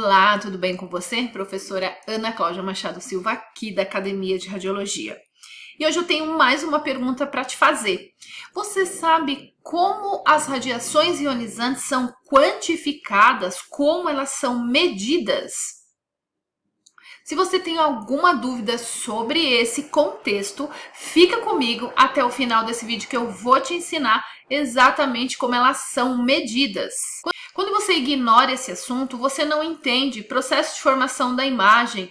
Olá, tudo bem com você? Professora Ana Cláudia Machado Silva, aqui da Academia de Radiologia. E hoje eu tenho mais uma pergunta para te fazer. Você sabe como as radiações ionizantes são quantificadas, como elas são medidas? Se você tem alguma dúvida sobre esse contexto, fica comigo até o final desse vídeo que eu vou te ensinar exatamente como elas são medidas. Quando você ignora esse assunto, você não entende o processo de formação da imagem,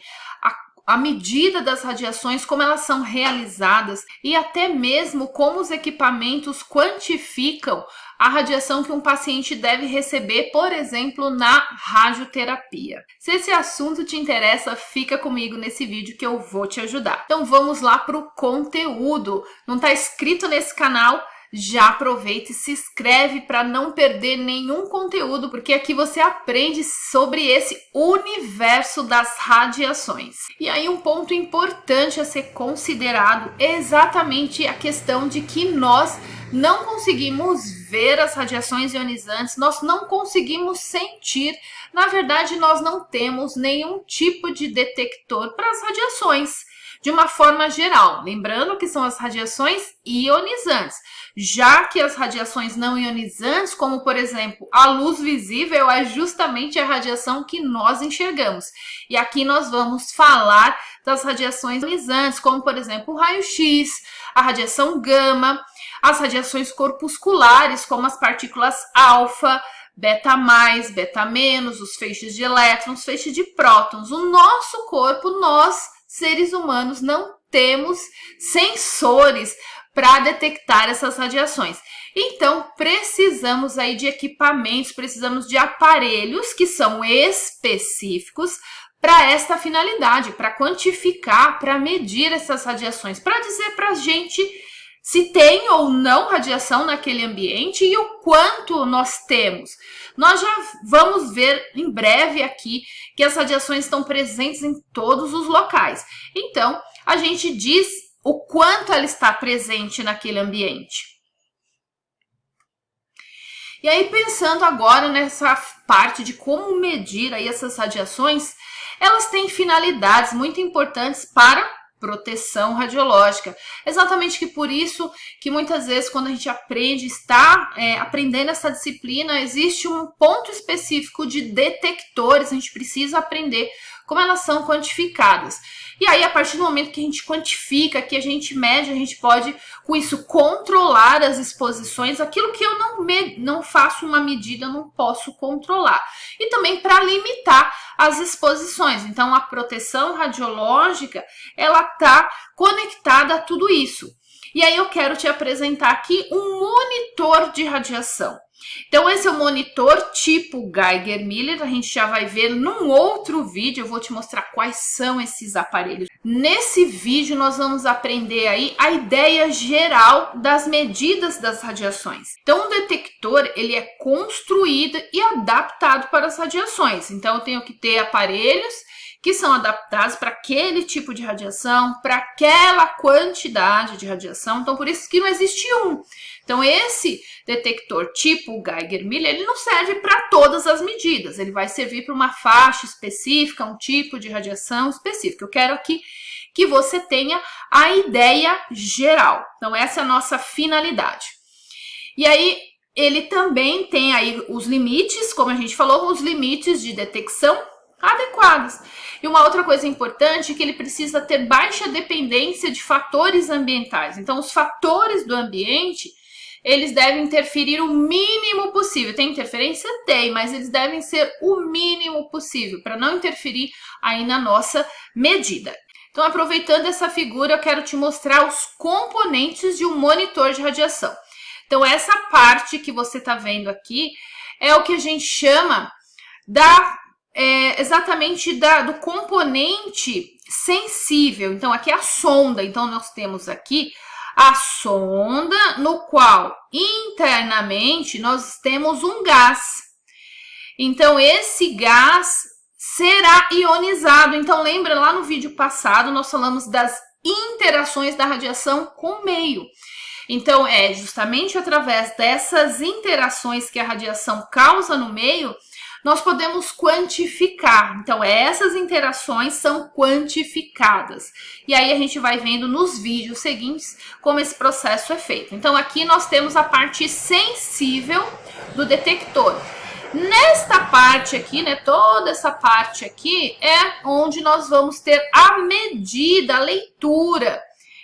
a medida das radiações, como elas são realizadas e até mesmo como os equipamentos quantificam a radiação que um paciente deve receber, por exemplo, na radioterapia. Se esse assunto te interessa, fica comigo nesse vídeo que eu vou te ajudar. Então vamos lá para o conteúdo. Não está inscrito nesse canal? Já aproveita e se inscreve para não perder nenhum conteúdo, porque aqui você aprende sobre esse universo das radiações. E aí um ponto importante a ser considerado é exatamente a questão de que nós não conseguimos ver as radiações ionizantes, nós não conseguimos sentir. Na verdade, nós não temos nenhum tipo de detector para as radiações. De uma forma geral, lembrando que são as radiações ionizantes, já que as radiações não ionizantes, como por exemplo a luz visível, é justamente a radiação que nós enxergamos. E aqui nós vamos falar das radiações ionizantes, como por exemplo o raio-x, a radiação gama, as radiações corpusculares, como as partículas alfa, beta mais, beta menos, os feixes de elétrons, feixes de prótons. O nosso corpo, nós seres humanos não temos sensores para detectar essas radiações. Então, precisamos aí de equipamentos, precisamos de aparelhos que são específicos para esta finalidade, para quantificar, para medir essas radiações, para dizer para a gente se tem ou não radiação naquele ambiente e o quanto nós temos. Nós já vamos ver em breve aqui que as radiações estão presentes em todos os locais. Então, a gente diz o quanto ela está presente naquele ambiente. E aí, pensando agora nessa parte de como medir aí essas radiações, elas têm finalidades muito importantes para proteção radiológica. Exatamente que por isso que muitas vezes quando a gente está aprendendo essa disciplina, existe um ponto específico de detectores, a gente precisa aprender como elas são quantificadas. E aí, a partir do momento que a gente quantifica, que a gente mede, a gente pode, com isso, controlar as exposições. Aquilo que eu não faço uma medida, eu não posso controlar. E também para limitar as exposições. Então, a proteção radiológica, ela está conectada a tudo isso. E aí, eu quero te apresentar aqui um monitor de radiação. Então, esse é o monitor tipo Geiger-Müller, a gente já vai ver num outro vídeo, eu vou te mostrar quais são esses aparelhos. Nesse vídeo, nós vamos aprender aí a ideia geral das medidas das radiações. Então, o detector, ele é construído e adaptado para as radiações. Então, eu tenho que ter aparelhos que são adaptados para aquele tipo de radiação, para aquela quantidade de radiação. Então, por isso que não existe um. Então, esse detector tipo Geiger-Müller, ele não serve para todas as medidas. Ele vai servir para uma faixa específica, um tipo de radiação específica. Eu quero aqui que você tenha a ideia geral. Então, essa é a nossa finalidade. E aí, ele também tem aí os limites, como a gente falou, os limites de detecção adequados. E uma outra coisa importante é que ele precisa ter baixa dependência de fatores ambientais. Então, os fatores do ambiente, eles devem interferir o mínimo possível. Tem interferência? Tem, mas eles devem ser o mínimo possível, para não interferir aí na nossa medida. Então, aproveitando essa figura, eu quero te mostrar os componentes de um monitor de radiação. Então, essa parte que você está vendo aqui é o que a gente chama exatamente do componente sensível. Então, aqui é a sonda. Então, nós temos aqui a sonda, no qual internamente nós temos um gás. Então, esse gás será ionizado. Então, lembra lá no vídeo passado, nós falamos das interações da radiação com o meio. Então, é justamente através dessas interações que a radiação causa no meio, nós podemos quantificar. Então, essas interações são quantificadas. E aí a gente vai vendo nos vídeos seguintes como esse processo é feito. Então, aqui nós temos a parte sensível do detector. Nesta parte aqui, né, toda essa parte aqui é onde nós vamos ter a medida, a leitura.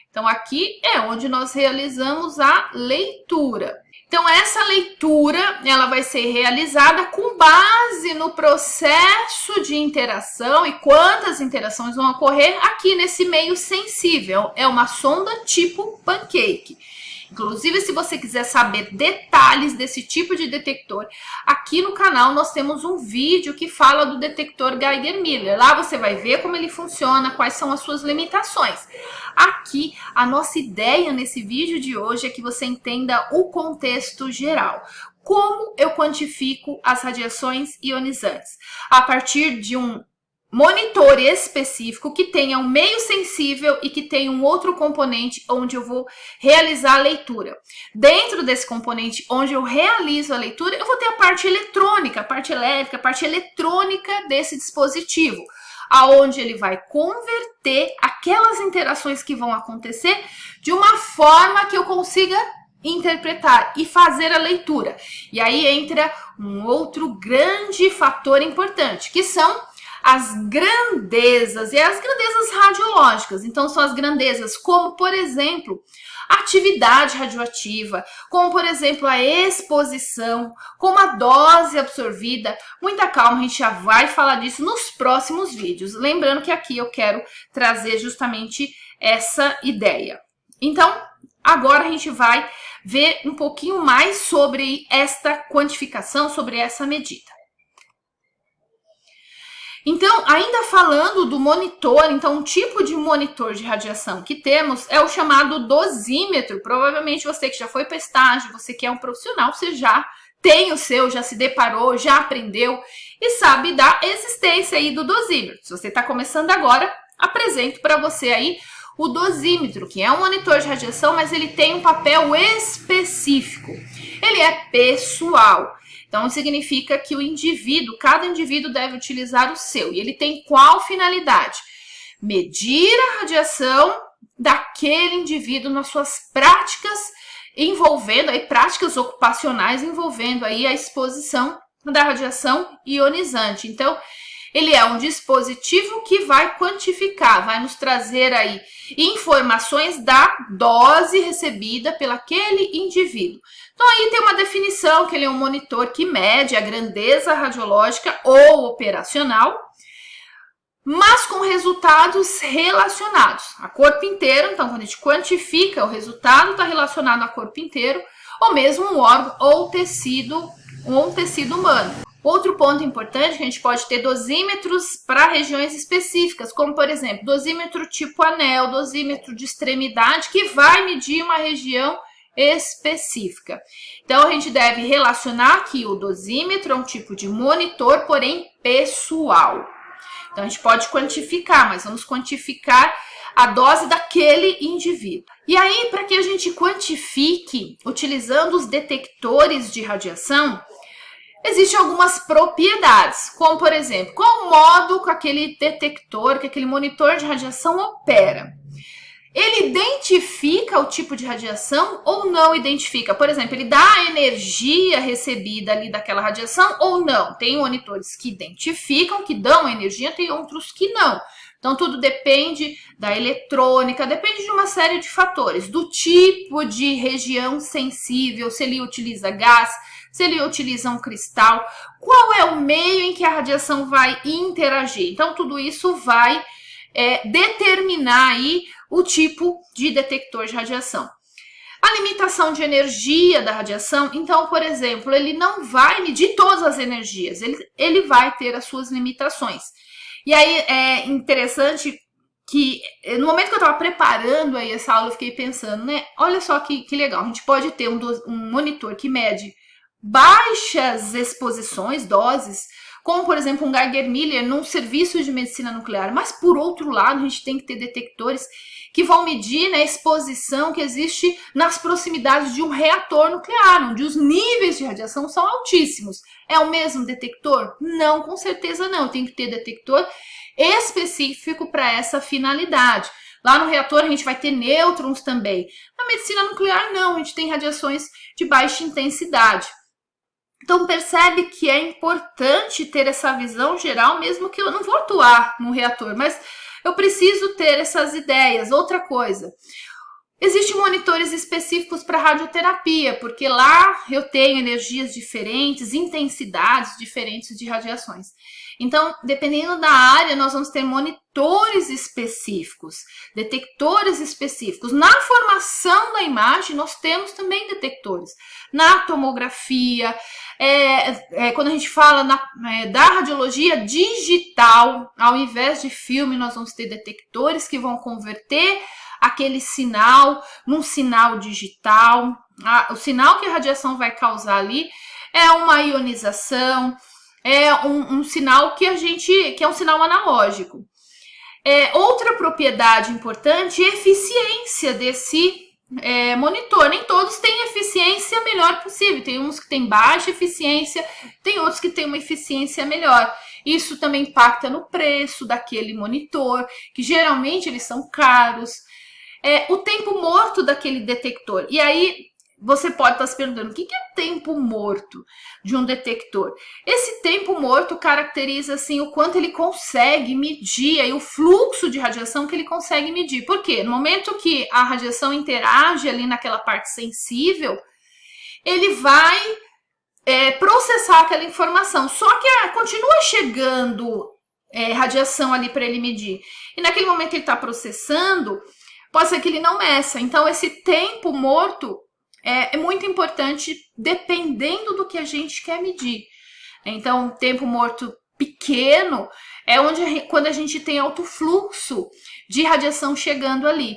Então, aqui é onde nós realizamos a leitura. Então, essa leitura, ela vai ser realizada com base no processo de interação e quantas interações vão ocorrer aqui nesse meio sensível. É uma sonda tipo pancake. Inclusive, se você quiser saber detalhes desse tipo de detector, aqui no canal nós temos um vídeo que fala do detector Geiger-Müller. Lá você vai ver como ele funciona, quais são as suas limitações. Aqui, a nossa ideia nesse vídeo de hoje é que você entenda o contexto geral. Como eu quantifico as radiações ionizantes? A partir de um monitor específico que tenha um meio sensível e que tenha um outro componente onde eu vou realizar a leitura. Dentro desse componente onde eu realizo a leitura, eu vou ter a parte eletrônica, a parte elétrica, a parte eletrônica desse dispositivo, aonde ele vai converter aquelas interações que vão acontecer de uma forma que eu consiga interpretar e fazer a leitura. E aí entra um outro grande fator importante, que são as grandezas, e as grandezas radiológicas. Então, são as grandezas como, por exemplo, a atividade radioativa, como, por exemplo, a exposição, como a dose absorvida. Muita calma, a gente já vai falar disso nos próximos vídeos. Lembrando que aqui eu quero trazer justamente essa ideia. Então, agora a gente vai ver um pouquinho mais sobre esta quantificação, sobre essa medida. Então, ainda falando do monitor, então um tipo de monitor de radiação que temos é o chamado dosímetro. Provavelmente você que já foi para estágio, você que é um profissional, você já tem o seu, já se deparou, já aprendeu e sabe da existência aí do dosímetro. Se você está começando agora, apresento para você aí o dosímetro, que é um monitor de radiação, mas ele tem um papel específico. Ele é pessoal. Então, significa que o indivíduo, cada indivíduo deve utilizar o seu. E ele tem qual finalidade? Medir a radiação daquele indivíduo nas suas práticas, envolvendo aí práticas ocupacionais, envolvendo aí a exposição da radiação ionizante. Então, ele é um dispositivo que vai quantificar, vai nos trazer aí informações da dose recebida pelaquele indivíduo. Então, aí tem uma definição que ele é um monitor que mede a grandeza radiológica ou operacional, mas com resultados relacionados a corpo inteiro. Então, quando a gente quantifica, o resultado está relacionado a corpo inteiro, ou mesmo um órgão ou tecido humano. Outro ponto importante, que a gente pode ter dosímetros para regiões específicas, como, por exemplo, dosímetro tipo anel, dosímetro de extremidade, que vai medir uma região específica. Então, a gente deve relacionar que o dosímetro é um tipo de monitor, porém pessoal. Então, a gente pode quantificar, mas vamos quantificar a dose daquele indivíduo. E aí, para que a gente quantifique utilizando os detectores de radiação, existem algumas propriedades, como, por exemplo, qual o modo que aquele detector, que aquele monitor de radiação opera. Ele identifica o tipo de radiação ou não identifica? Por exemplo, ele dá a energia recebida ali daquela radiação ou não? Tem monitores que identificam, que dão a energia, tem outros que não. Então, tudo depende da eletrônica, depende de uma série de fatores, do tipo de região sensível, se ele utiliza gás, se ele utiliza um cristal, qual é o meio em que a radiação vai interagir. Então, tudo isso vai determinar aí o tipo de detector de radiação. A limitação de energia da radiação, então, por exemplo, ele não vai medir todas as energias, ele vai ter as suas limitações. E aí é interessante que no momento que eu estava preparando aí essa aula, eu fiquei pensando, né? Olha só que legal, a gente pode ter um monitor que mede baixas exposições, doses, como por exemplo um Geiger-Müller num serviço de medicina nuclear. Mas por outro lado, a gente tem que ter detectores que vão medir, né, a exposição que existe nas proximidades de um reator nuclear, onde os níveis de radiação são altíssimos. É o mesmo detector? Não, com certeza não. Tem que ter detector específico para essa finalidade. Lá no reator a gente vai ter nêutrons também. Na medicina nuclear não, a gente tem radiações de baixa intensidade. Então percebe que é importante ter essa visão geral, mesmo que eu não vou atuar no reator, mas eu preciso ter essas ideias. Outra coisa, existem monitores específicos para radioterapia, porque lá eu tenho energias diferentes, intensidades diferentes de radiações. Então, dependendo da área, nós vamos ter monitores específicos, detectores específicos. Na formação da imagem, nós temos também detectores. Na tomografia, quando a gente fala da radiologia digital, ao invés de filme, nós vamos ter detectores que vão converter aquele sinal num sinal digital. O sinal que a radiação vai causar ali é uma ionização, é um sinal que é um sinal analógico. Outra propriedade importante é a eficiência desse monitor. Nem todos têm eficiência melhor possível. Tem uns que têm baixa eficiência, tem outros que têm uma eficiência melhor. Isso também impacta no preço daquele monitor, que geralmente eles são caros. O tempo morto daquele detector. E aí você pode estar se perguntando, o que é tempo morto de um detector? Esse tempo morto caracteriza assim, o quanto ele consegue medir, aí, o fluxo de radiação que ele consegue medir. Por quê? No momento que a radiação interage ali naquela parte sensível, ele vai processar aquela informação. Só que continua chegando radiação ali para ele medir. E naquele momento que ele está processando, pode ser que ele não meça. Então, esse tempo morto é muito importante dependendo do que a gente quer medir. Então, tempo morto pequeno é quando a gente tem alto fluxo de radiação chegando ali.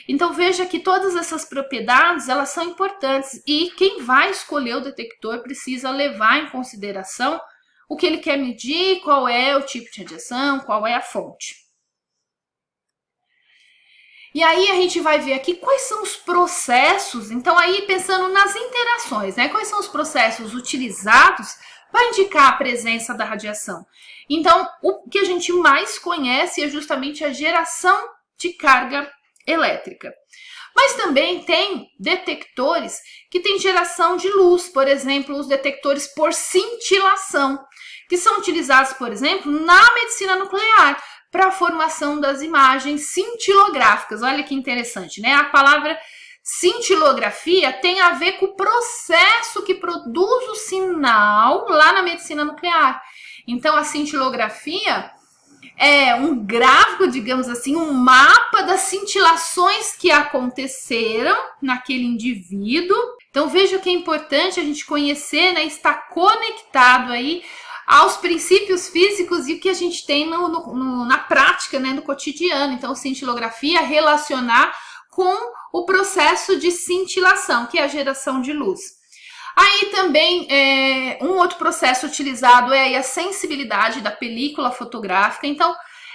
Então, veja que todas essas propriedades, elas são importantes. E quem vai escolher o detector precisa levar em consideração o que ele quer medir, qual é o tipo de radiação, qual é a fonte. E aí a gente vai ver aqui quais são os processos, então aí pensando nas interações, né? Quais são os processos utilizados para indicar a presença da radiação? Então, o que a gente mais conhece é justamente a geração de carga elétrica. Mas também tem detectores que têm geração de luz, por exemplo, os detectores por cintilação, que são utilizados, por exemplo, na medicina nuclear, para a formação das imagens cintilográficas. Olha que interessante, né? A palavra cintilografia tem a ver com o processo que produz o sinal lá na medicina nuclear. Então, a cintilografia é um gráfico, digamos assim, um mapa das cintilações que aconteceram naquele indivíduo. Então, veja que é importante a gente conhecer, né? Estar conectado aí aos princípios físicos e o que a gente tem na prática, né, no cotidiano. Então, cintilografia relacionar com o processo de cintilação, que é a geração de luz. Aí também, um outro processo utilizado é a sensibilidade da película fotográfica. Então,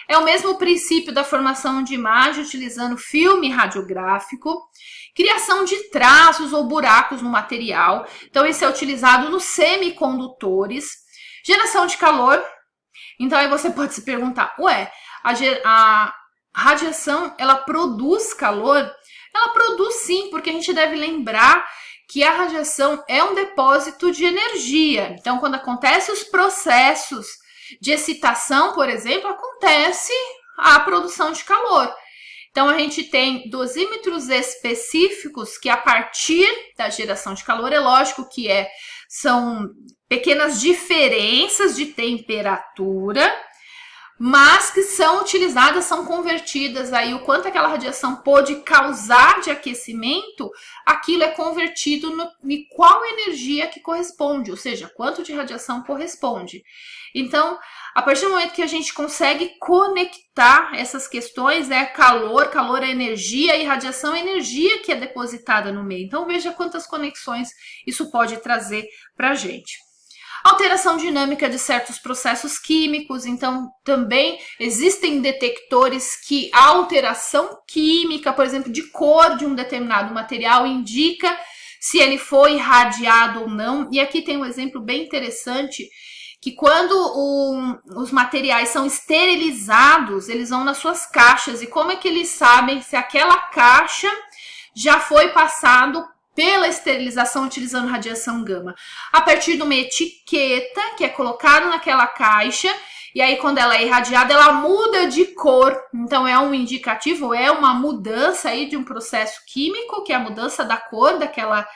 é o mesmo princípio da formação de imagem utilizando filme radiográfico, criação de traços ou buracos no material. Então, esse é utilizado nos semicondutores. Geração de calor. Então aí você pode se perguntar, a radiação, ela produz calor? Ela produz sim, porque a gente deve lembrar que a radiação é um depósito de energia. Então, quando acontecem os processos de excitação, por exemplo, acontece a produção de calor. Então, a gente tem dosímetros específicos que, a partir da geração de calor, é lógico que são pequenas diferenças de temperatura, mas que são utilizadas, são convertidas aí, o quanto aquela radiação pode causar de aquecimento, aquilo é convertido em qual energia que corresponde, ou seja, quanto de radiação corresponde. Então, a partir do momento que a gente consegue conectar essas questões, calor é energia e radiação é energia que é depositada no meio. Então, veja quantas conexões isso pode trazer para a gente. Alteração dinâmica de certos processos químicos, então também existem detectores que a alteração química, por exemplo, de cor de um determinado material indica se ele foi irradiado ou não. E aqui tem um exemplo bem interessante, que quando os materiais são esterilizados, eles vão nas suas caixas. E como é que eles sabem se aquela caixa já foi passado pela esterilização utilizando radiação gama? A partir de uma etiqueta que é colocada naquela caixa, e aí quando ela é irradiada, ela muda de cor. Então é um indicativo, é uma mudança aí de um processo químico, que é a mudança da cor daquela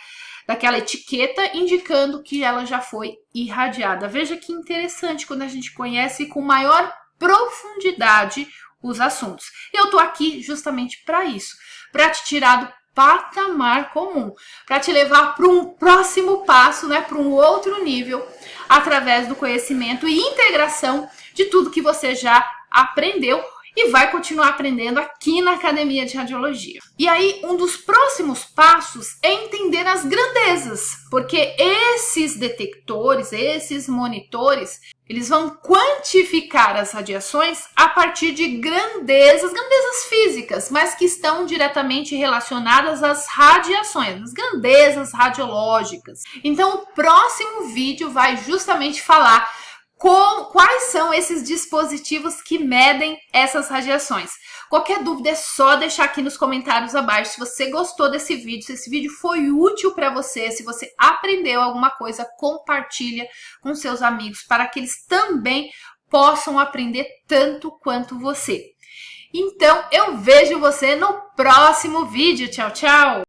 etiqueta, indicando que ela já foi irradiada. Veja que interessante quando a gente conhece com maior profundidade os assuntos. Eu tô aqui justamente para isso, para te tirar do patamar comum, para te levar para um próximo passo, né, para um outro nível, através do conhecimento e integração de tudo que você já aprendeu e vai continuar aprendendo aqui na Academia de Radiologia. E aí, um dos próximos passos é entender as grandezas, porque esses detectores, esses monitores, eles vão quantificar as radiações a partir de grandezas físicas, mas que estão diretamente relacionadas às radiações, às grandezas radiológicas. Então, o próximo vídeo vai justamente falar quais são esses dispositivos que medem essas radiações. Qualquer dúvida é só deixar aqui nos comentários abaixo. Se você gostou desse vídeo, se esse vídeo foi útil para você, se você aprendeu alguma coisa, compartilha com seus amigos para que eles também possam aprender tanto quanto você. Então, eu vejo você no próximo vídeo. Tchau, tchau!